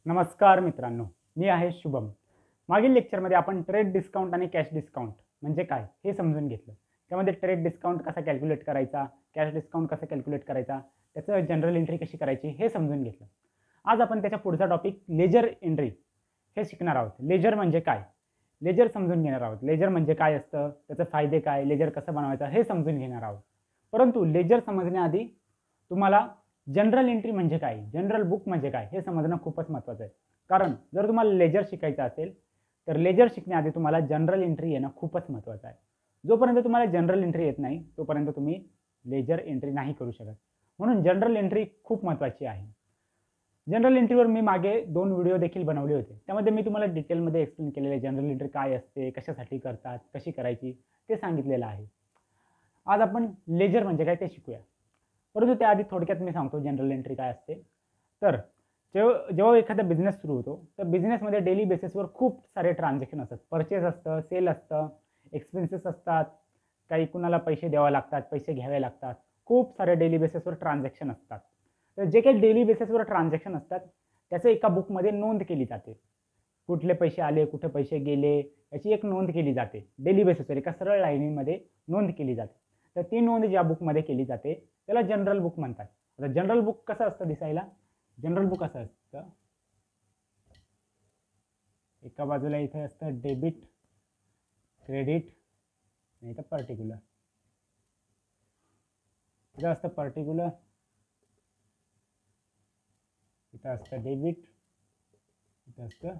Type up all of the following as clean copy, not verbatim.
नमस्कार मित्रांनो, मी आहे शुभम. मागील लेक्चरमध्ये आपण ट्रेड डिस्काउंट आणि कॅश डिस्काउंट म्हणजे काय हे समजून घेतलं. त्यामध्ये ट्रेड डिस्काउंट कसा कॅल्क्युलेट करायचा, कॅश डिस्काउंट कसा कॅल्क्युलेट करायचा, त्याचं जनरल एंट्री कशी करायची हे समजून घेतलं. आज आपण त्याच्या पुढचा टॉपिक लेजर एंट्री हे शिकणार आहोत. लेजर म्हणजे काय, लेजर समजून घेणार आहोत. लेजर म्हणजे काय असतं, त्याचे फायदे काय, लेजर कसं बनवायचं हे समजून घेणार आहोत. परंतु लेजर समजण्याआधी तुम्हाला जनरल एंट्री म्हणजे काय, जनरल बुक म्हणजे काय हे समजणं खूपच महत्त्वाचं आहे. कारण जर तुम्हाला लेजर शिकायचं असेल तर लेजर शिकण्याआधी तुम्हाला जनरल एंट्री येणं खूपच महत्त्वाचं आहे. जोपर्यंत तुम्हाला जनरल एंट्री येत नाही तोपर्यंत तुम्ही लेजर एंट्री नाही करू शकत. म्हणून जनरल एंट्री खूप महत्त्वाची आहे. जनरल एंट्रीवर मी मागे 2 व्हिडिओ देखील बनवले होते. त्यामध्ये मी तुम्हाला डिटेलमध्ये एक्सप्लेन केलेले जनरल एंट्री काय असते, कशासाठी करतात, कशी करायची ते सांगितलेलं आहे. आज आपण लेजर म्हणजे काय ते शिकूया. परंतु त्याआधी थोडक्यात मी सांगतो जनरल एंट्री काय असते. तर जेव्हा एखादा बिझनेस सुरू होतो तर बिझनेसमध्ये डेली बेसिसवर खूप सारे ट्रान्झॅक्शन असतात. परचेस असतं, सेल असतं, एक्सपेन्सेस असतात, काही कुणाला पैसे द्यावे लागतात, पैसे घ्यावे लागतात, खूप सारे डेली बेसिसवर ट्रान्झॅक्शन असतात. तर जे काही डेली बेसिसवर ट्रान्झॅक्शन असतात त्याचं एका बुकमध्ये नोंद केली जाते. कुठले पैसे आले, कुठे पैसे गेले याची एक नोंद केली जाते. डेली बेसिसवर एका सरळ लाईनीमध्ये नोंद केली जाते. तर ती नोंद ज्या बुकमध्ये केली जाते त्याला जनरल बुक म्हणतात. आता जनरल बुक कसं असतं दिसायला, जनरल बुक असं असतं, एका बाजूला इथे असतं डेबिट, क्रेडिट नाही तर पर्टिक्युलर. इथं असतं पर्टिक्युलर, इथं असतं डेबिट, इथं असतं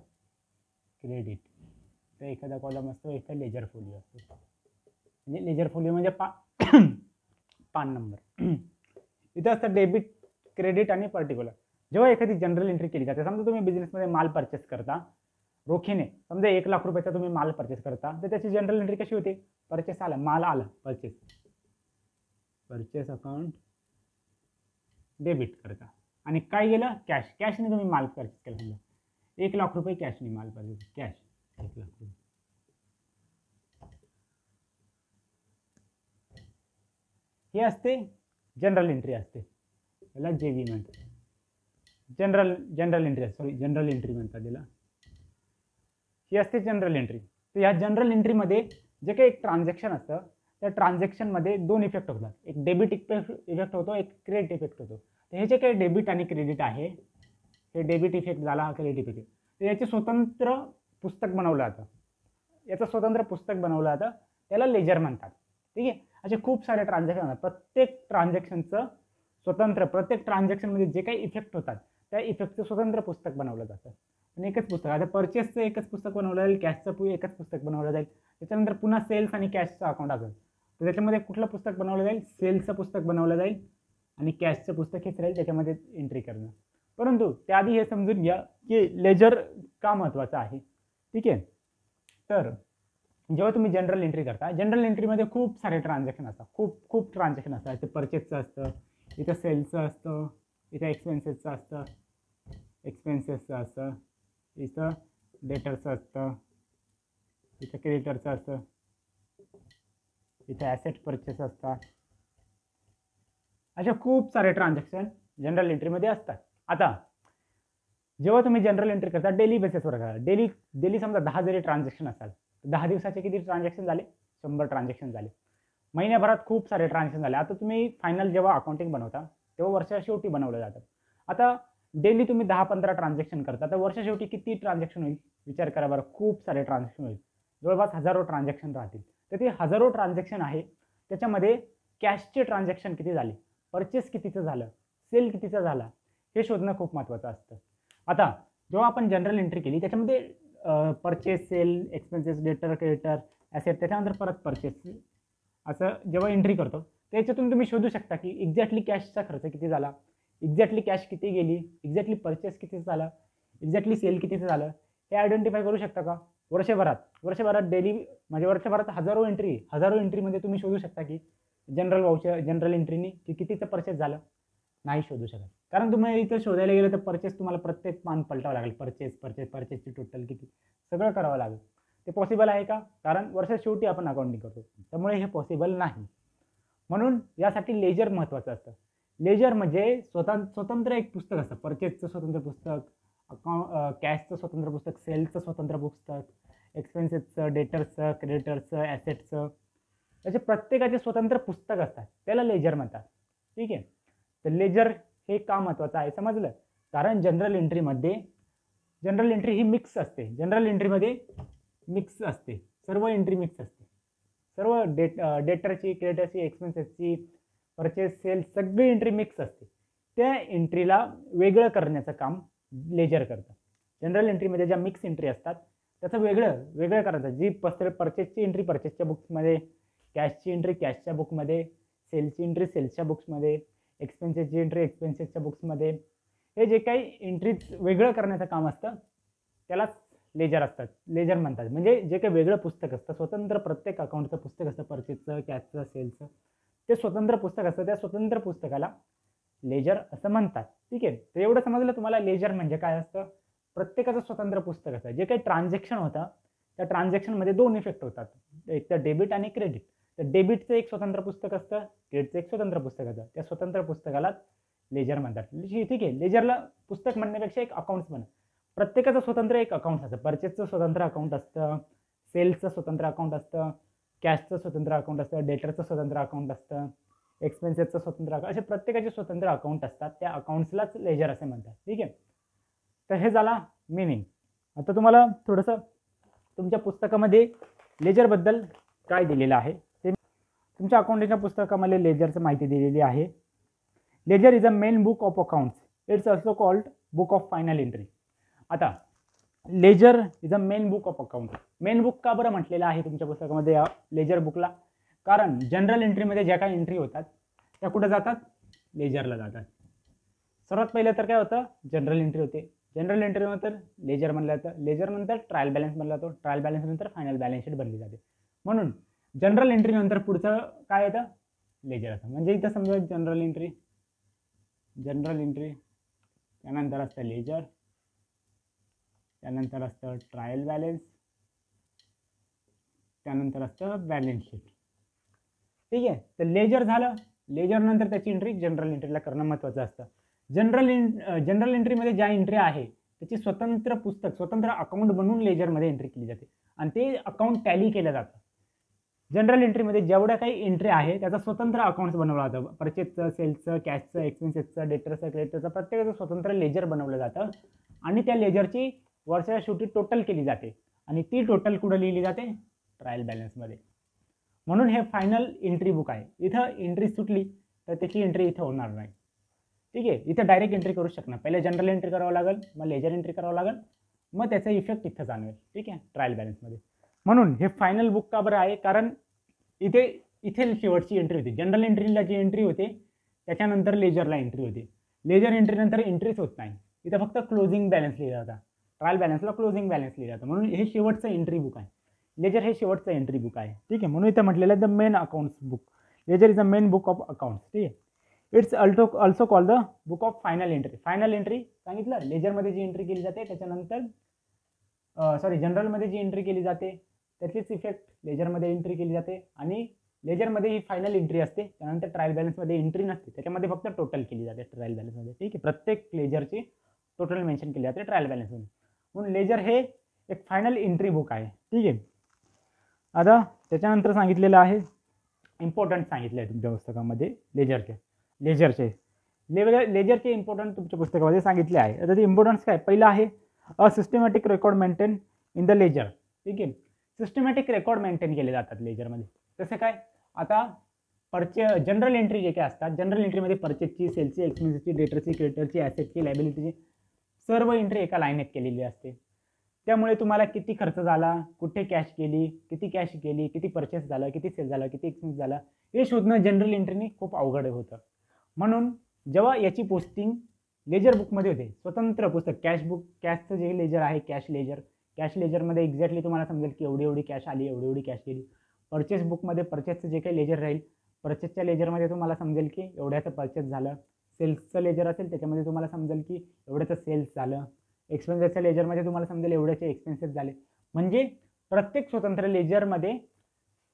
क्रेडिट. तर एखादा कॉलम असतो, इथं लेजर फोलिओ असतो. म्हणजे लेजर फोलिओ म्हणजे पान नंबर. इथं असतं डेबिट, क्रेडिट आणि पर्टिक्युलर. जेव्हा एखादी जनरल एंट्री केली जाते, समजा तुम्ही बिझनेसमध्ये माल परचेस करता रोखीने, समजा 1 लाख रुपयाचा तुम्ही माल परचेस करता तर त्याची जनरल एंट्री कशी होते, परचेस आला, माल आला, परचेस अकाउंट डेबिट करता. आणि काय गेलं, कॅशने तुम्ही माल परचेस केला. समजा 1 लाख रुपये कॅशने माल परचेस, कॅश 1 लाख रुपये. हे असते जनरल एंट्री असते, त्याला जेवी म्हणतात. जनरल एंट्री म्हणतात त्याला. ही असते जनरल एंट्री. तर या जनरल एंट्रीमध्ये जे काही एक ट्रान्झॅक्शन असतं त्या ट्रान्झॅक्शनमध्ये 2 इफेक्ट होतात. एक डेबिट इफेक्ट होतो, एक क्रेडिट इफेक्ट होतो. तर हे जे काही डेबिट आणि क्रेडिट आहे, हे डेबिट इफेक्ट झाला, हा क्रेडिट इफेक्ट. तर याचे स्वतंत्र पुस्तक बनवलं जातं, याचं स्वतंत्र पुस्तक बनवलं जातं, त्याला लेजर म्हणतात. ठीक आहे. असे खूप सारे ट्रान्झॅक्शन असतात. प्रत्येक ट्रान्झॅक्शनचं स्वतंत्र, प्रत्येक ट्रान्झॅक्शनमध्ये जे काही इफेक्ट होतात त्या इफेक्टचं स्वतंत्र पुस्तक बनवलं जातं. आणि एकच पुस्तक, आता परचेसचं एकच पुस्तक बनवलं जाईल, कॅशचं एकच पुस्तक बनवलं जाईल. त्याच्यानंतर पुन्हा सेल्स आणि कॅशचं अकाउंट असेल तर त्याच्यामध्ये कुठलं पुस्तक बनवलं जाईल, सेल्सचं पुस्तक बनवलं जाईल आणि कॅशचं पुस्तक हेच राहील त्याच्यामध्ये एंट्री करणं. परंतु त्याआधी हे समजून घ्या की लेजर का महत्त्वाचं आहे. ठीक आहे. तर जेव्हा तुम्ही जनरल एंट्री करता, जनरल एंट्रीमध्ये खूप सारे ट्रान्झॅक्शन असतात, खूप ट्रान्झॅक्शन असतात. इथे परचेसचं असतं, इथं सेल्सचं असतं, इथं एक्सपेन्सेसचं असतं, इथं डेटरचं असतं, इथं क्रेडिटरचं असतं, इथं ॲसेट परचेस असतात. अशा खूप सारे ट्रान्झॅक्शन जनरल एंट्रीमध्ये असतात. आता जेव्हा तुम्ही जनरल एंट्री करता डेली बेसिसवर करा, डेली समजा 10 जरी ट्रान्झॅक्शन असाल 10 दिवसाचे किती ट्रान्झॅक्शन झाले, 100 ट्रान्झॅक्शन झाले. महिन्याभरात खूप सारे ट्रान्झॅक्शन झाले. आता तुम्ही फायनल जेव्हा अकाउंटिंग बनवता तेव्हा वर्षा शेवटी बनवलं जातं. आता डेली तुम्ही 10-15 ट्रान्झॅक्शन करता तर वर्षा शेवटी किती ट्रान्झॅक्शन होईल विचार करा बरं. खूप सारे ट्रान्झॅक्शन होईल, जवळपास हजारो ट्रान्झॅक्शन राहतील. तर ते हजारो ट्रान्झॅक्शन आहे, त्याच्यामध्ये कॅशचे ट्रान्झॅक्शन किती झाले, परचेस कितीचं झालं, सेल कितीचा झाला हे शोधणं खूप महत्त्वाचं असतं. आता जेव्हा आपण जनरल एंट्री केली त्याच्यामध्ये परचेस, सेल, एक्सपेन्सेस, डेटर, क्रेडिटर, ॲसेट, त्याच्यानंतर परत परचेस असं जेव्हा एंट्री करतो त्याच्यातून तुम्ही शोधू शकता की एक्झॅक्टली कॅशचा खर्च किती झाला, एक्झॅक्टली कॅश किती गेली, एक्झॅक्टली परचेस किती झाला, एक्झॅक्टली सेल कितीचं झालं हे आयडेंटिफाय करू शकता का. वर्षभरात डेली म्हणजे वर्षभरात हजारो एंट्रीमध्ये तुम्ही शोधू शकता की जनरल एंट्रीनी की कितीचं परचेस झालं. नाही शोधू शकत, कारण तुम्ही इथं शोधायला गेलं तर परचेस तुम्हाला प्रत्येक मान पलटावं लागेल. परचेसची टोटल किती सगळं करावं लागेल. ते पॉसिबल आहे का, कारण वर्षात शेवटी आपण अकाउंटिंग करतो, त्यामुळे हे पॉसिबल नाही. म्हणून यासाठी लेजर महत्त्वाचं असतं. लेजर म्हणजे स्वतंत्र एक पुस्तक असतं, परचेसचं स्वतंत्र पुस्तक, कॅशचं स्वतंत्र पुस्तक, सेलचं स्वतंत्र पुस्तक, एक्सपेन्सेसचं, डेटर्सचं, क्रेडिटर्सचं, ॲसेटचं, त्याचे प्रत्येकाचे स्वतंत्र पुस्तक असतात, त्याला लेजर म्हणतात. ठीक आहे. तर लेजर हे का महत्त्वाचं आहे समजलं. कारण जनरल एंट्री ही मिक्स असते. जनरल एंट्रीमध्ये मिक्स असते, सर्व एंट्री मिक्स असते. सर्व डेटरची, क्रेडिटरची, एक्सपेन्सेसची, परचेस, सेल सगळी एंट्री मिक्स असते. त्या एंट्रीला वेगळं करण्याचं काम लेजर करतं. जनरल एंट्रीमध्ये ज्या मिक्स एंट्री असतात त्याचं वेगळं करायचं. जी परचेसची एंट्री परचेसच्या बुक्समध्ये, कॅशची एंट्री कॅशच्या बुकमध्ये, सेलची एंट्री सेल्सच्या बुक्समध्ये, एक्सपेन्सेसची एंट्री एक्सपेन्सेसच्या बुक्समध्ये, हे जे काही एंट्रीज वेगळं करण्याचं काम असतं त्यालाच लेजर असतात, लेजर म्हणतात. म्हणजे जे काही वेगळं पुस्तक असतं, स्वतंत्र प्रत्येक अकाउंटचं पुस्तक असतं, परचेसचं, कॅशचं, सेलचं, ते स्वतंत्र पुस्तक असतं. त्या स्वतंत्र पुस्तकाला लेजर असं म्हणतात. ठीक आहे. तर एवढं समजलं तुम्हाला लेजर म्हणजे काय असतं. प्रत्येकाचं स्वतंत्र पुस्तक असतं. जे काही ट्रान्झॅक्शन होतं त्या ट्रान्झॅक्शनमध्ये दोन इफेक्ट होतात, एक तर डेबिट आणि क्रेडिट. तर डेबिटचं एक स्वतंत्र पुस्तक असतं, क्रेडिटचं एक स्वतंत्र पुस्तक असतं. त्या स्वतंत्र पुस्तकालाच लेजर म्हणतात. ठीक आहे. लेजरला पुस्तक म्हणण्यापेक्षा एक अकाउंट्स म्हणा. प्रत्येकाचं स्वतंत्र एक अकाउंट असतं. परचेसचं स्वतंत्र अकाउंट असतं, सेल्सचं स्वतंत्र अकाउंट असतं, कॅशचं स्वतंत्र अकाउंट असतं, डेटरचं स्वतंत्र अकाउंट असतं, एक्सपेन्सेसचं स्वतंत्र अकाउंट, असे प्रत्येकाचे स्वतंत्र अकाउंट असतात. त्या अकाउंट्सलाच लेजर असे म्हणतात. ठीक आहे. तर हे झाला मिनिंग. आता तुम्हाला थोडंसं तुमच्या पुस्तकामध्ये लेजरबद्दल काय दिलेलं आहे ते तुमच्या अकाउंटिंगच्या पुस्तकामध्ये लेजरचं माहिती दिलेली आहे. Ledger is a main book of accounts. It's also called book of final entry. आता ledger is a main book of account. Main book का बरं म्हटलेलं आहे तुमच्या पुस्तकामध्ये या लेजर बुकला? कारण जनरल एंट्रीमध्ये ज्या काही एंट्री होतात त्या कुठं जातात? लेजरला जातात. सर्वात पहिलं तर काय होतं? जनरल एंट्री होते. जनरल एंट्री नंतर लेजर म्हणलं जातं. लेजर नंतर ट्रायल बॅलन्स बनला जातो. ट्रायल बॅलन्स नंतर फायनल बॅलन्स शीट बनली जाते. म्हणून जनरल एंट्री नंतर पुढचं काय येतं? लेजर असतं. म्हणजे इथं समजा जनरल एंट्री त्यानंतर असतं लेजर, त्यानंतर असतं ट्रायल बॅलन्स, त्यानंतर असतं बॅलन्स शीट. ठीक आहे. तर लेजर झालं. लेजर नंतर त्याची एंट्री जनरल एंट्रीला करणं महत्त्वाचं असतं. जनरल एंट्रीमध्ये ज्या एंट्री आहे त्याची स्वतंत्र पुस्तक, स्वतंत्र अकाउंट बनवून लेजरमध्ये एंट्री केली जाते आणि ते अकाउंट टॅली केलं जातं. जनरल एंट्रीमध्ये जेवढ्या काही एंट्री आहे त्याचा स्वतंत्र अकाउंट्स बनवलं जातं. परचेसचं, सेल्सचं, कॅशचं, एक्सपेन्सेसचं, डेटरचं, क्रेडिटचं प्रत्येकाचं स्वतंत्र लेजर बनवलं जातं आणि त्या लेजरची वर्षाच्या शेवटी टोटल केली जाते आणि ती टोटल कुठं लिहिली जाते? ट्रायल बॅलन्समध्ये. म्हणून हे फायनल एंट्री बुक आहे. इथं एंट्री सुटली तर त्याची एंट्री इथं होणार नाही. ठीक आहे. इथं डायरेक्ट एंट्री करू शकणार. पहिले जनरल एंट्री करावं लागेल, मग लेजर एंट्री करावं लागेल, मग त्याचा इफेक्ट इथं जाणवेल. ठीक आहे, ट्रायल बॅलन्समध्ये. म्हणून हे फायनल बुक का बरं आहे? कारण इथे शेवटची एंट्री होती. जनरल एंट्रीला जी एंट्री होते त्याच्यानंतर लेजरला एंट्री होते. लेजर एंट्रीनंतर एंट्रीच होत नाही. इथं फक्त क्लोजिंग बॅलन्स लिहिला जाता. ट्रायल बॅलन्सला क्लोजिंग बॅलन्स लिहिला जातं. म्हणून हे शेवटचं एंट्री बुक आहे. लेजर हे शेवटचं एंट्री बुक आहे. ठीक आहे. म्हणून इथं म्हटलेलं आहे the main accounts book. Ledger is a main book of accounts. ठीक आहे. It's also called the book of final entry. Final entry सांगितलं, लेजरमध्ये जी एंट्री केली जाते त्याच्यानंतर जनरलमध्ये जी एंट्री केली जाते त्याचीच इफेक्ट लेजरमध्ये एंट्री केली जाते आणि लेजरमध्ये ही फायनल एंट्री असते. त्यानंतर ट्रायल बॅलन्समध्ये एंट्री नसते, त्याच्यामध्ये फक्त टोटल केली जाते ट्रायल बॅलन्समध्ये. ठीक आहे. प्रत्येक लेजरची टोटल मेन्शन केली जाते ट्रायल बॅलन्समध्ये. म्हणून लेजर हे एक फायनल एंट्री बुक आहे. ठीक आहे. आता त्याच्यानंतर सांगितलेलं आहे इम्पॉर्टंट सांगितलं आहे तुमच्या पुस्तकामध्ये लेजरचे इम्पॉर्टंट तुमच्या पुस्तकामध्ये सांगितले आहे. आता ते इम्पॉर्टन्स काय? पहिलं आहे a systematic record maintain in the ledger. ठीक आहे. सिस्टमॅटिक रेकॉर्ड मेंटेन केले जातात लेजरमध्ये. तसं काय? आता जनरल एंट्री जे काही असतात, जनरल एंट्रीमध्ये परचेसची, सेल्सची, एक्सपेन्सेसची, डेटरची, क्रेडिटरची, ॲसेटची, लायबिलिटीची सर्व एंट्री एका लाईनीत केलेली असते. त्यामुळे तुम्हाला किती खर्च झाला, कुठे कॅश गेली, किती परचेस झालं, किती सेल झालं, किती एक्सपेन्स झाला हे शोधणं जनरल एंट्रीने खूप अवघड होतं. म्हणून जेव्हा याची पोस्टिंग लेजर बुकमध्ये होते, स्वतंत्र पुस्तक, कॅशचं जे लेजर आहे कॅश लेजरमध्ये एक्झॅक्टली तुम्हाला समजेल की एवढी कॅश आली, एवढी कॅश गेली. परचेस बुकमध्ये परचेसचं जे काही लेजर राहील, परचेसच्या लेजरमध्ये तुम्हाला समजेल की एवढ्याचं परचेस झालं. सेल्सचं लेजर असेल त्याच्यामध्ये तुम्हाला समजेल की एवढ्याचं सेल्स झालं. एक्सपेन्सेसच्या लेजरमध्ये तुम्हाला समजेल एवढ्याचे एक्सपेन्सेस झाले. म्हणजे प्रत्येक स्वतंत्र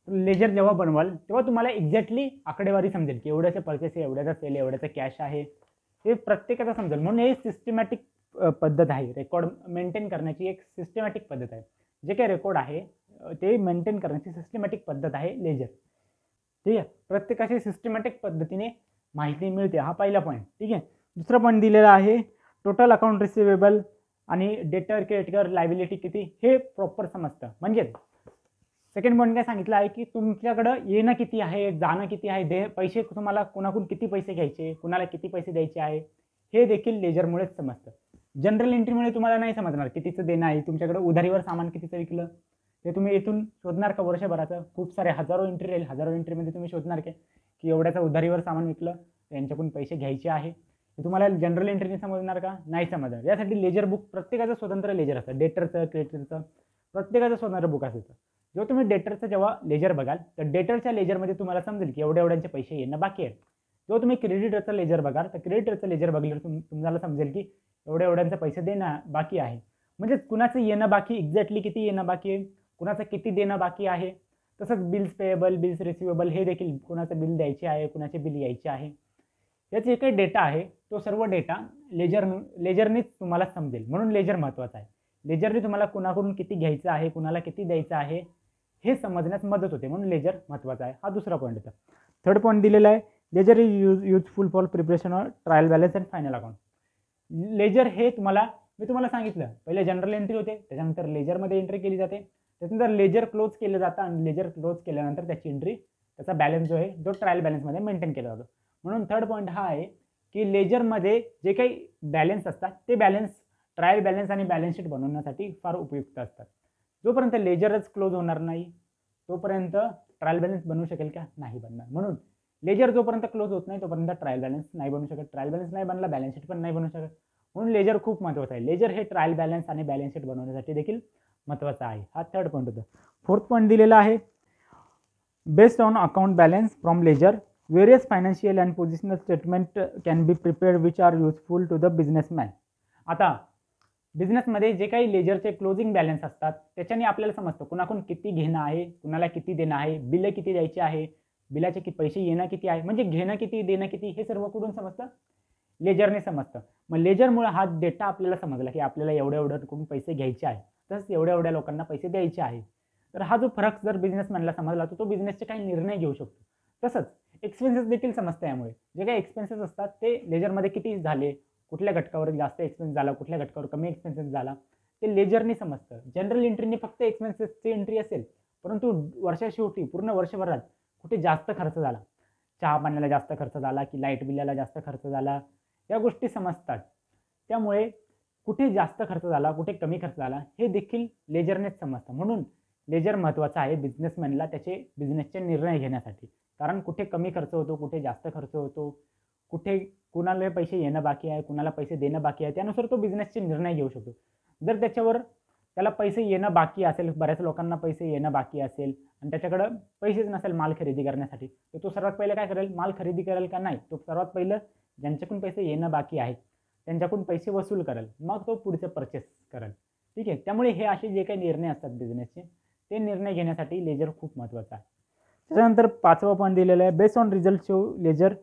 लेजर जेव्हा बनवाल तेव्हा तुम्हाला एक्झॅक्टली आकडेवारी समजेल की एवढ्याचं परचेस आहे, एवढ्याचा सेल आहे, एवढ्याचं कॅश आहे, हे प्रत्येकाचं समजेल. म्हणून हे सिस्टमॅटिक पद्धत आहे, रेकॉर्ड मेंटेन करण्याची एक सिस्टमॅटिक पद्धत आहे. जे काही रेकॉर्ड आहे ते मेंटेन करण्याची सिस्टमॅटिक पद्धत आहे लेजर. ठीक आहे, प्रत्येकाशी सिस्टमॅटिक पद्धतीने माहिती मिळते, हा पहिला पॉईंट. ठीक आहे. दुसरा पॉईंट दिलेला आहे टोटल अकाउंट रिसिवेबल आणि डेटर क्रेडिटर लायबिलिटी किती हे प्रॉपर समजतं. म्हणजे सेकंड पॉईंट काय सांगितलं आहे की तुमच्याकडं येणं किती आहे, जाणं किती आहे, पैसे तुम्हाला कोणाकडून किती पैसे घ्यायचे, कुणाला किती पैसे द्यायचे आहे, हे देखील लेजरमुळेच समजतं. जनरल एंट्रीमुळे तुम्हाला नाही समजणार कितीचं देणं आहे, तुमच्याकडे उधारीवर सामान कितीचं विकलं ते तुम्ही इथून शोधणार का वर्षभराचं. खूप सारे हजारो एंट्री राहील, हजारो एंट्रीमध्ये तुम्ही शोधणार की एवढ्याचं उधारीवर सामान विकलं, यांच्याकडून पैसे घ्यायचे आहे, हे तुम्हाला जनरल एंट्रीने समजणार का, नाही समजणार. यासाठी लेजर बुक प्रत्येकाचं स्वतंत्र लेजर असतं, डेटरचं क्रेडिटरचं प्रत्येकाचं स्वतंत्र बुक असतं. जेव्हा तुम्ही डेटरचं जेव्हा लेजर बघाल तर डेटरच्या लेजरमध्ये तुम्हाला समजेल की एवढ्यांचे पैसे येणं बाकी आहे. जेव्हा तुम्ही क्रेडिटरचं लेजर बघाल तर क्रेडिटरचं लेजर बघल्यावर तुम्हाला समजेल की एवढ्यांचे पैसे देणं बाकी आहे. म्हणजे कुणाचं येणं बाकी एक्झॅक्टली किती येणं बाकी आहे, कुणाचं किती देणं बाकी आहे. तसंच बिल्स पेएबल, बिल्स रिसिवेबल हे देखील कुणाचं बिल द्यायचे आहे, कुणाचे बिल यायचे आहे, याचा जे काही डेटा आहे तो सर्व डेटा लेजरनेच तुम्हाला समजेल. म्हणून लेजर महत्त्वाचं आहे. लेजरने तुम्हाला कुणाकडून किती घ्यायचं आहे, कुणाला किती द्यायचं आहे हे समजण्यास मदत होते, म्हणून लेजर महत्त्वाचा आहे. हा दुसरा पॉईंट होता. थर्ड पॉईंट दिलेला आहे ledger is useful for preparation of trial balance and final account. Ledger हे मी तुम्हाला सांगितलं पहिले जनरल एंट्री होते, त्याच्यानंतर लेजरमध्ये एंट्री केली जाते, त्याच्यानंतर लेजर क्लोज केलं जातं आणि लेजर क्लोज केल्यानंतर त्याची एंट्री त्याचा बॅलन्स जो आहे जो ट्रायल बॅलन्समध्ये मेंटेन केला जातो. म्हणून थर्ड पॉईंट हा आहे की लेजरमध्ये जे काही बॅलन्स असतात ते बॅलन्स ट्रायल बॅलन्स आणि बॅलन्स शीट बनवण्यासाठी फार उपयुक्त असतात. जोपर्यंत लेजरच क्लोज होणार नाही तोपर्यंत ट्रायल बॅलन्स बनवू शकेल का, नाही बनणार. म्हणून लेजर जोपर्यंत क्लोज होत नाही तोपर्यंत ट्रायल बॅलन्स नाही बनवू शकत, ट्रायल बॅलन्स नाही बनला बॅलन्स शीट पण नाही बनवू शकत. म्हणून लेजर खूप महत्त्वाचं आहे. लेजर हे ट्रायल बॅलन्स आणि बॅलन्स शीट बनवण्यासाठी देखील महत्त्वाचं आहे. हा थर्ड पॉईंट होता. फोर्थ पॉईंट दिलेला आहे based on account balance from ledger various financial and positional statement can be prepared which are useful to the businessman. आता बिझनेसमध्ये जे काही लेजरचे क्लोजिंग बॅलन्स असतात त्याच्याने आपल्याला समजतं कुणाकडून किती घेणं आहे, कुणाला किती देणं आहे, बिल किती द्यायचे आहे, बिलाचे किती पैसे येणं किती आहे, म्हणजे घेणं किती देणं किती हे सर्व कुठून समजतं, लेजरने समजतं. मग लेजरमुळे हा डेटा आपल्याला समजला की आपल्याला एवढ्याकडून पैसे घ्यायचे आहे, तसंच एवढ्या लोकांना पैसे द्यायचे आहे. तर हा जो फरक जर बिझनेसमॅनला समजला तर तो बिझनेसचे काही निर्णय घेऊ शकतो. तसंच एक्सपेन्सेस देखील समजतं. यामुळे जे काही एक्सपेन्सेस असतात ते लेजरमध्ये किती झाले, कुठल्या घटकावर जास्त एक्सपेन्स झाला, कुठल्या घटकावर कमी एक्सपेन्सेस झाला ते लेजरने समजतं. जनरल एंट्रीने फक्त एक्सपेन्सेसची एंट्री असेल, परंतु वर्षाशेवटी पूर्ण वर्षभरात कुठे जास्त खर्च झाला, चहा पाण्याला जास्त खर्च झाला की लाईट बिलाला जास्त खर्च झाला, या गोष्टी समजतात. त्यामुळे कुठे जास्त खर्च झाला, कुठे कमी खर्च झाला हे देखील लेजरनेच समजतं. म्हणून लेजर महत्त्वाचा आहे बिझनेसमॅनला त्याचे बिझनेसचे निर्णय घेण्यासाठी. कारण कुठे कमी खर्च होतो, कुठे जास्त खर्च होतो, कुठे कुणाला पैसे येणं बाकी आहे, कुणाला पैसे देणं बाकी आहे, त्यानुसार तो बिझनेसचे निर्णय घेऊ शकतो. जर त्याला पैसे येणं बाकी असेल, बऱ्याच लोकांना पैसे येणं बाकी असेल आणि त्याच्याकडं पैसेच नसेल माल खरेदी करण्यासाठी, तर तो सर्वात पहिले काय करेल, माल खरेदी करेल का नाही, तो सर्वात पहिलं ज्यांच्याकडून पैसे येणं बाकी आहेत त्यांच्याकडून पैसे वसूल करेल, मग तो पुढचं परचेस करेल. ठीक आहे. त्यामुळे हे असे जे काही निर्णय असतात बिझनेसचे ते निर्णय घेण्यासाठी लेजर खूप महत्त्वाचा आहे. त्याच्यानंतर पाचवा पॉईंट दिलेला आहे based on result show ledger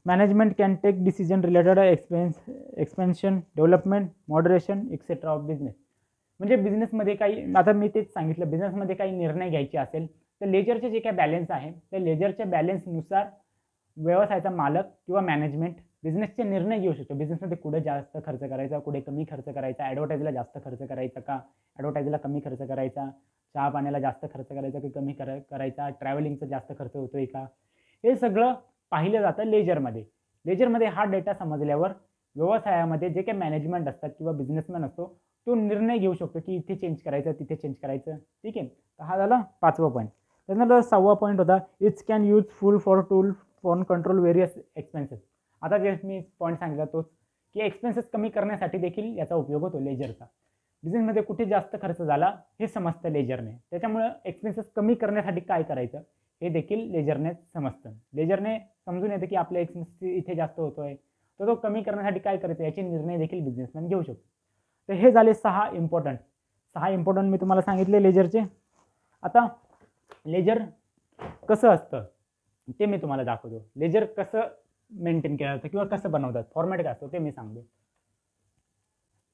management can take decision related expansion, development, moderation etcetera of business. म्हणजे बिझनेसमध्ये काही, आता मी तेच सांगितलं, बिझनेसमध्ये काही निर्णय घ्यायचे असेल तर लेजरचे जे काही बॅलन्स आहे त्या लेजरच्या बॅलन्सनुसार व्यवसायाचा मालक किंवा मॅनेजमेंट बिझनेसचे निर्णय घेऊ शकतो. बिझनेसमध्ये कुठे जास्त खर्च करायचा, कुठे कमी खर्च करायचा, ॲडव्हर्टाईजला जास्त खर्च करायचा का, ॲडव्हर्टाईजला कमी खर्च करायचा, चहा पाण्याला जास्त खर्च करायचा की कमी करायचा, ट्रॅव्हलिंगचा जास्त खर्च होतोय का, हे सगळं पाहिलं जातं लेजरमध्ये. लेजरमध्ये हा डेटा समजल्यावर व्यवसायामध्ये जे काही मॅनेजमेंट असतात किंवा बिझनेसमॅन असतो तो निर्णय घेऊ शकतो की इथे चेंज करायचं, तिथे चेंज करायचं. ठीक आहे. तर हा झाला पाचवा पॉईंट. त्यानंतर सहावा पॉईंट होता it's can useful for tool for control various expenses. आता जे मी पॉईंट सांगितला तोच की एक्सपेन्सेस कमी करण्यासाठी देखील याचा उपयोग होतो लेजरचा. बिझनेसमध्ये कुठे जास्त खर्च झाला हे समजतं लेजरने, त्याच्यामुळं एक्सपेन्सेस कमी करण्यासाठी काय करायचं हे देखील लेजरने समजतं. लेजरने समजून येतं की आपल्या एक्सपेन्सेस इथे जास्त होतोय, तर तो कमी करण्यासाठी काय करायचं याचे निर्णय देखील बिझनेसमॅन घेऊ शकतो. तर हे झाले सहा इम्पॉर्टंट मी तुम्हाला सांगितले लेजरचे. आता लेजर कसं असतं ते मी तुम्हाला दाखवतो. लेजर कसं मेंटेन केलं जातं किंवा कसं बनवतात, फॉर्मॅट काय असतो ते मी सांगतो.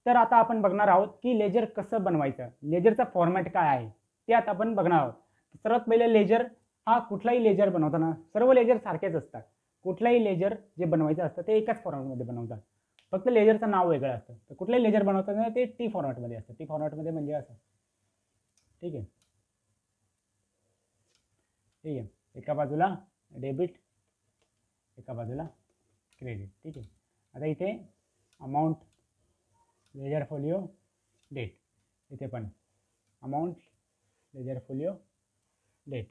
तर आता आपण बघणार आहोत की लेजर कसं बनवायचं, लेजरचा फॉर्मॅट काय आहे ते आता आपण बघणार आहोत. सर्वात पहिले लेजर हा कुठलाही लेजर बनवताना सर्व लेजर सारखेच असतात. कुठलाही लेजर जे बनवायचं असतं ते एकाच फॉर्मॅटमध्ये बनवतात, फक्त लेजरचं नाव वेगळं असतं. तर कुठलाही लेजर बनवताना ते टी फॉर्मॅटमध्ये असतं. टी फॉर्मॅटमध्ये म्हणजे असं, ठीक आहे. ठीक आहे, एका बाजूला डेबिट, एका बाजूला क्रेडिट. ठीक आहे. आता इथे अमाऊंट, लेजर फोलिओ, डेट. इथे पण अमाऊंट, लेजर फोलिओ, डेट.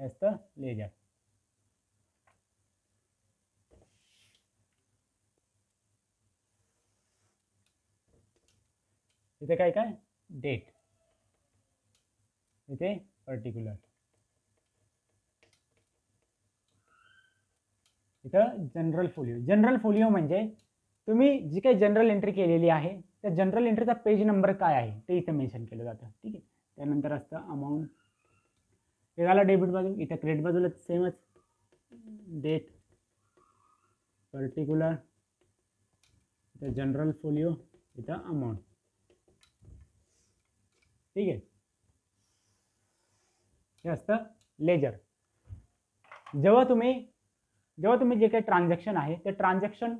हे असतं लेजर. इथे काय काय डेट, इथे पर्टिक्युलर, इथं जनरल फोलिओ. जनरल फोलिओ म्हणजे तुम्ही जी काही जनरल एंट्री केलेली आहे त्या जनरल एंट्रीचा पेज नंबर काय आहे ते इथं मेन्शन केलं जातं. ठीक आहे. त्यानंतर असतं अमाऊंट, हे झालं डेबिट बाजू. इथं क्रेडिट बाजूला सेमच, डेट, पर्टिक्युलर, इथं जनरल फोलिओ, इथं अमाऊंट. ठीक आहे. हे असतं लेजर. जेव्हा तुम्ही जे काही ट्रान्झॅक्शन आहे ते ट्रान्झॅक्शन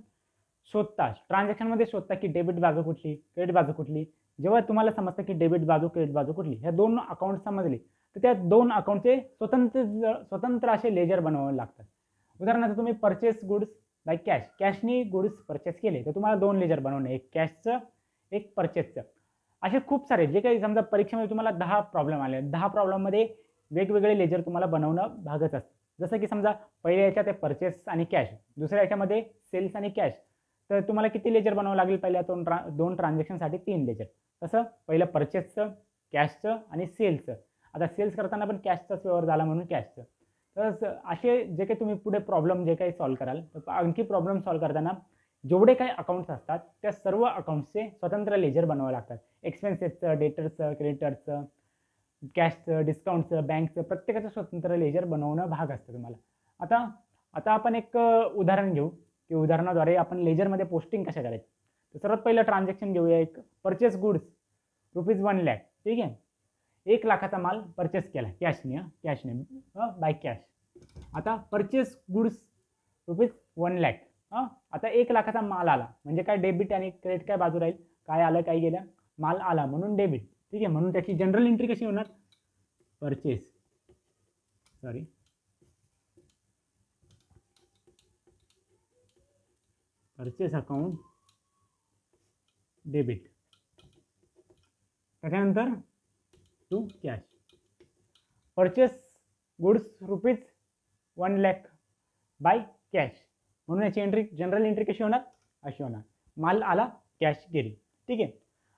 शोधता, ट्रान्झॅक्शनमध्ये शोधता की डेबिट बाजू कुठली, क्रेडिट बाजू कुठली. जेव्हा तुम्हाला समजतं की डेबिट बाजू, क्रेडिट बाजू कुठली, ह्या दोन अकाउंट समजले तर त्या दोन अकाउंटचे स्वतंत्र असे लेजर बनवावे लागतात. उदाहरणार्थ तुम्ही परचेस गुड्स बाय कॅश, कॅशनी गुड्स परचेस केले तर तुम्हाला दोन लेजर बनवणे, एक कॅशचं एक परचेसचं. असे खूप सारे, जे काही समजा परीक्षेमध्ये तुम्हाला 10 प्रॉब्लेम आले, 10 प्रॉब्लेममध्ये वेगवेगळे लेजर तुम्हाला बनवणं भागच असतं. जसं की समजा पहिल्या याच्यात आहे परचेस आणि कॅश, दुसऱ्या याच्यामध्ये सेल्स आणि कॅश. तर तुम्हाला किती लेजर बनावं लागेल, पहिल्या दोन ट्रान्झॅक्शनसाठी 3 लेजर. तसं पहिलं परचेसचं, कॅशचं आणि सेल्सचं. आता सेल्स करताना पण कॅशचाच व्यवहार झाला म्हणून कॅशचं. तर असे जे काही तुम्ही पुढे प्रॉब्लेम जे काही सॉल्व्ह कराल, तर आणखी प्रॉब्लेम सॉल्व्ह करताना जेवढे काही अकाउंट्स असतात त्या सर्व अकाउंट्सचे स्वतंत्र लेजर बनवावे लागतात. एक्सपेन्सेसचं, डेटरचं, क्रेडिटरचं, कॅशचं, डिस्काउंटचं, बँकचं, प्रत्येकाचं स्वतंत्र लेजर बनवणं भाग असतं तुम्हाला. आता आपण एक उदाहरण घेऊ की उदाहरणाद्वारे आपण लेजरमध्ये पोस्टिंग कशा करायची. तर सर्वात पहिलं ट्रान्झॅक्शन घेऊया, एक परचेस गुड्स ₹1,00,000. ठीक आहे. 1 लाखाचा माल परचेस केला कॅशने बाय कॅश. आता परचेस गुड्स ₹1,00,000. आता 1 लाखाचा माल आला म्हणजे काय, डेबिट आणि क्रेडिट काय बाजू राहील, काय आलं काय गेलं, माल आला म्हणून डेबिट. ठीक आहे. म्हणून त्याची जनरल एंट्री कशी होणार, परचेस अकाउंट डेबिट. त्याच्यानंतर to cash, purchase goods ₹1,00,000 by cash. म्हणून याची एंट्री, जनरल एंट्री कशी होणार, अशी होणार, माल आला कॅश गेली. ठीक आहे.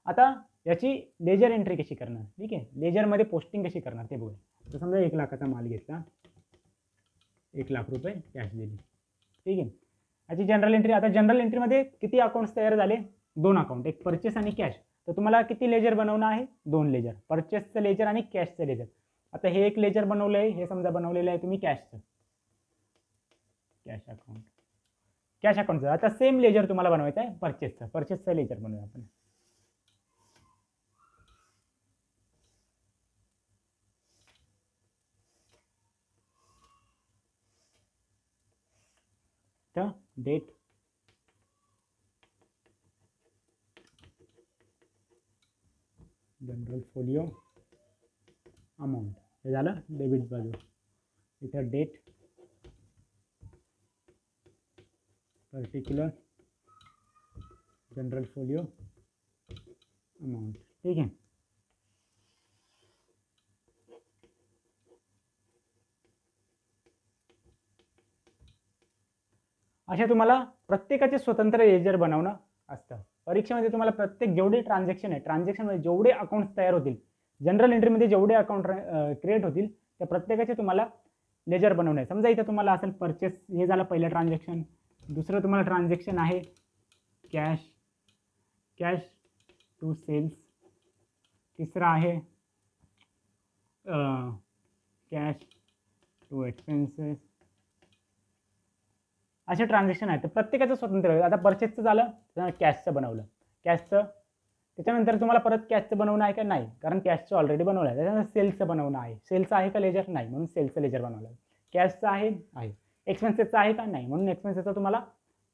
आता याची लेजर एंट्री कशी करणार. ठीक आहे. लेजरमध्ये पोस्टिंग कशी करणार ते बघूया. तर समजा 1 लाखाचा माल घेतला, ₹1,00,000 कॅश दिली. ठीक आहे. याची जनरल एंट्री. आता जनरल एंट्रीमध्ये किती अकाउंट्स तयार झाले, 2 अकाउंट, एक परचेस आणि कॅश. तर तुम्हाला किती लेजर बनवणं आहे, 2 लेजर, परचेसचं लेजर आणि कॅशचं लेजर. आता हे एक लेजर बनवलं आहे, हे समजा बनवलेलं आहे तुम्ही कॅशचं, कॅश अकाउंटचं. आता सेम लेजर तुम्हाला बनवायचं आहे परचेसचं लेजर बनवूया आपण. तर डेट, जनरल फोलिओ, अमाऊंट. हे झालं डेबिट बाजू. इथं date, particular, journal folio, amount. ठीक आहे. अशा तुम्हाला प्रत्येकाचे स्वतंत्र लेजर बनवणं असतं. परीक्षेमध्ये तुम्हाला प्रत्येक जेवढे ट्रान्झॅक्शन आहे, ट्रान्झॅक्शनमध्ये जेवढे अकाउंट्स तयार होतील, जनरल एंट्रीमध्ये जेवढे अकाउंट क्रिएट होतील त्या प्रत्येकाचे तुम्हाला लेजर बनवणे. समजा इथं तुम्हाला असेल परचेस, हे झालं पहिलं ट्रान्झॅक्शन. दुसरं तुम्हाला ट्रान्झॅक्शन आहे कॅश टू सेल्स. तिसरं आहे कॅश टू एक्सपेन्सेस. असे ट्रान्झॅक्शन आहेत. तर प्रत्येकाचं स्वतंत्र आहे. आता परचेसचं झालं, कॅशचं बनवलं, कॅशचं, त्याच्यानंतर तुम्हाला परत कॅशचं बनवणं आहे का नाही, कारण कॅशचं ऑलरेडी बनवलं आहे. त्याच्यानंतर सेल्सचं बनवणं आहे, सेलचं आहे का लेजर, नाही, म्हणून सेल्सचं लेजर बनवलं. कॅशचं आहे, एक्सपेन्सेसचं आहे का, नाही, म्हणून एक्सपेन्सेसचं तुम्हाला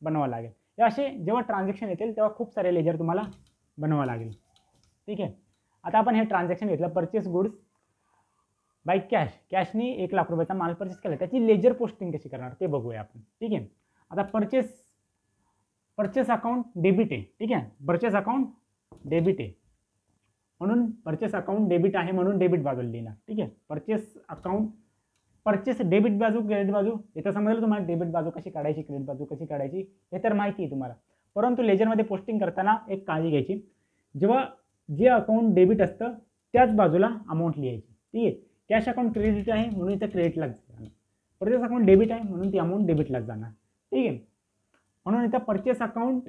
बनवावं लागेल. हे असे जेव्हा ट्रान्झॅक्शन येतील तेव्हा खूप सारे लेजर तुम्हाला बनवावं लागेल. ठीक आहे. आता आपण हे ट्रान्झॅक्शन घेतलं, परचेस गुड्स बाय कॅश, कॅशनी 1 लाख रुपयाचा माल परचेस केला, त्याची लेजर पोस्टिंग कशी करणार ते बघूया आपण. ठीक आहे. आता परचेस अकाउंट डेबिट आहे. ठीक आहे, परचेस अकाउंट डेबिट आहे म्हणून परचेस अकाउंट डेबिट आहे म्हणून डेबिट बाजूला लिहिणार. ठीक आहे, परचेस अकाउंट, परचेस डेबिट बाजू, क्रेडिट बाजू, इथं समजलं तुम्हाला डेबिट बाजू कशी काढायची, क्रेडिट बाजू कशी काढायची हे तर माहिती आहे तुम्हाला. परंतु लेजरमध्ये पोस्टिंग करताना एक काळजी घ्यायची, जेव्हा जे अकाउंट डेबिट असतं त्याच बाजूला अमाऊंट लिहायची. ठीक आहे, कॅश अकाउंट क्रेडिट आहे म्हणून इथं क्रेडिटलाच जाणार, परचेस अकाउंट डेबिट आहे म्हणून ती अमाऊंट डेबिटलाच जाणार. ठीक आहे, म्हणून इथं परचेस अकाउंट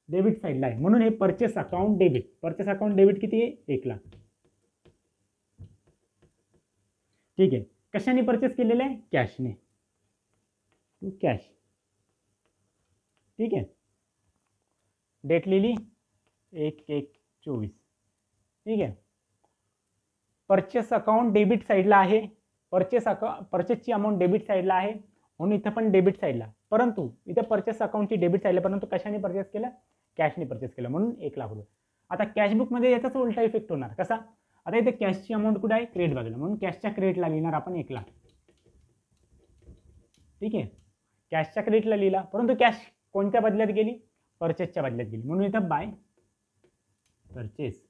डेबिट साईडला आहे म्हणून हे purchase account debit. Purchase account debit किती आहे, 1 लाख. ठीक आहे, कशाने परचेस केलेलं आहे, कॅशने, टू कॅश. ठीक आहे, डेट लिहिली 1/1/24. ठीक आहे, परचेस अकाउंट डेबिट साईडला आहे, परचेसची अमाऊंट डेबिट साईडला आहे म्हणून इथं पण डेबिट साईडला, परंतु इथं परचेस अकाउंटची डेबिट साईडला, परंतु कशाने परचेस केलं, कॅशने परचेस केलं म्हणून 1 लाख रुपये. आता कॅशबुकमध्ये याचाच उलटा इफेक्ट होणार. कसा, आता इथे कॅशची अमाऊंट कुठे आहे, क्रेडिट बाजूला, म्हणून कॅशच्या क्रेडिटला लिहिणार आपण 1 लाख. ठीक आहे, कॅशच्या क्रेडिटला लिहिला, परंतु कॅश कोणत्या बदल्यात गेली, परचेसच्या बदल्यात गेली म्हणून इथं बाय परचेस.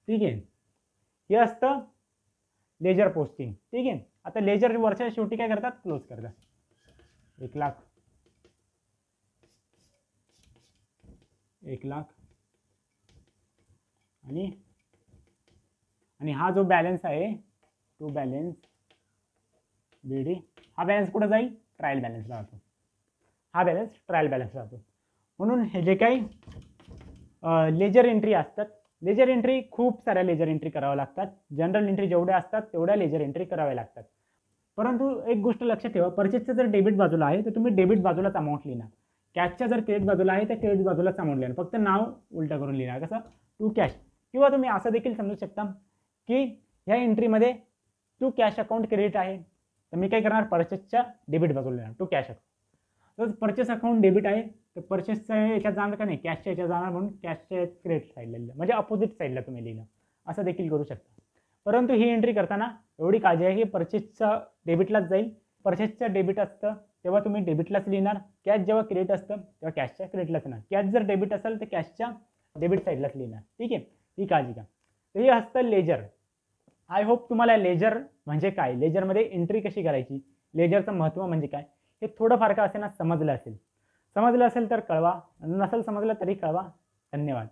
ठीक आहे, हे असतं लेजर पोस्टिंग. ठीक आहे, आता लेजर वर्षाच्या शेवटी काय करतात, क्लोज करतात. 1 लाख, 1 लाख आणि हा जो बॅलन्स आहे टू बॅलन्स बीडी, हा बॅलन्स कुठं जाईल, ट्रायल बॅलन्स राहतो, हा बॅलन्स ट्रायल बॅलन्स राहतो. म्हणून हे जे काही लेजर एंट्री असतात, लेजर एंट्री खूप साऱ्या लेजर एंट्री कराव्या लागतात. जनरल एंट्री जेवढ्या असतात तेवढ्या लेजर एंट्री कराव्या लागतात. परंतु एक गोष्ट लक्षात ठेवा, परचेसचं जर डेबिट बाजूला आहे तर तुम्ही डेबिट बाजूलाच अमाऊंट लिहिणार, कॅशच्या जर क्रेडिट बाजूला आहे तर क्रेडिट बाजूलाच अमाऊंट लिहिणार, फक्त नाव उलटा करून लिहिणार. कसं, टू कॅश. किंवा तुम्ही असं देखील समजू शकता की ह्या एंट्रीमध्ये टू कॅश अकाउंट क्रेडिट आहे तर मी काय करणार, परचेसच्या डेबिट बाजूला लिहिणार टू कॅश अकाउंट. तर परचेस अकाउंट डेबिट आहे तर परचेसच्या याच्यात जाणार का नाही, कॅशच्या याच्यात जाणार म्हणून कॅशच्या क्रेडिट साईडला लिहिलं, म्हणजे अपोजिट साईडला तुम्ही लिहिलं, असं देखील करू शकता. परंतु ही एंट्री करताना एवढी काळजी आहे की परचेसच्या डेबिटलाच जाईल, परचेसच्या डेबिट असतं तेव्हा तुम्ही डेबिटलाच लिहिणार, कॅश जेव्हा क्रेडिट असतं तेव्हा कॅशच्या क्रेडिटलाच लिहिणार, कॅश जर डेबिट असेल तर कॅशच्या डेबिट साईडलाच लिहिणार. ठीक आहे, ही काळजी घ्या. तर हे असतं लेजर. आय होप तुम्हाला लेजर म्हणजे काय, लेजरमध्ये एंट्री कशी करायची, लेजरचं महत्त्व म्हणजे काय हे थोडंफार का असेना समजलं असेल. समजलं असेल तर कळवा, नसेल समजलं तरी कळवा. धन्यवाद.